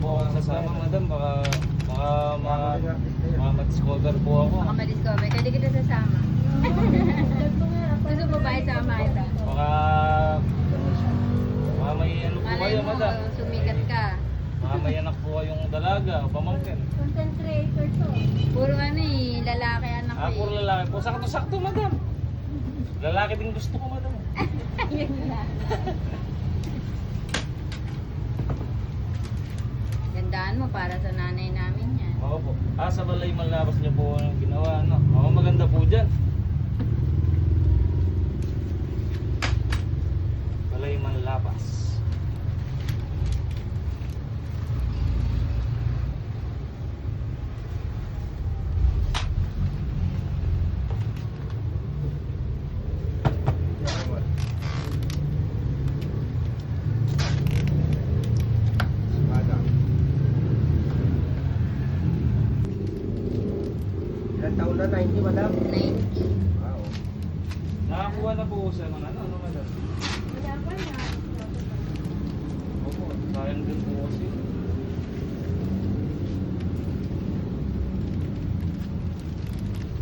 po ako sasama, madam. Baka ma-discover po ako. Baka ma-discover. Kaya di kita sasama. Gusto mo ba isama kita? Baka may ano po Malay kayo, mo, madam. sumikat ka. Baka may anak po kayong dalaga o pamangkin. Content creator to. Puro ano eh, lalaki anak ko Puro lalaki po. Sakto-sakto, madam. Lalaki din gusto ko, madam. Yun lang. Gandaan mo para sa nanay namin yan. Oo po. Sa balay malabas niyo po ang ginawa, no? Maganda po dyan. Balay Manlabas. Ilang taon na? 90, madam? 90. Wow. Nakakuha na po sa mga ano, madam? Wala pa na. Opo, sayang din po kasi.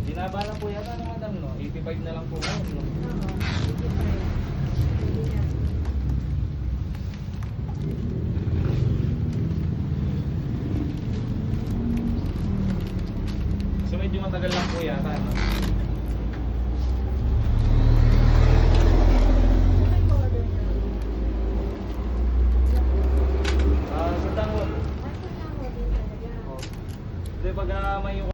Binaba na po yata ng madam, no? 85 na lang po ngayon, no? Oo. Sige, pre. Sige na.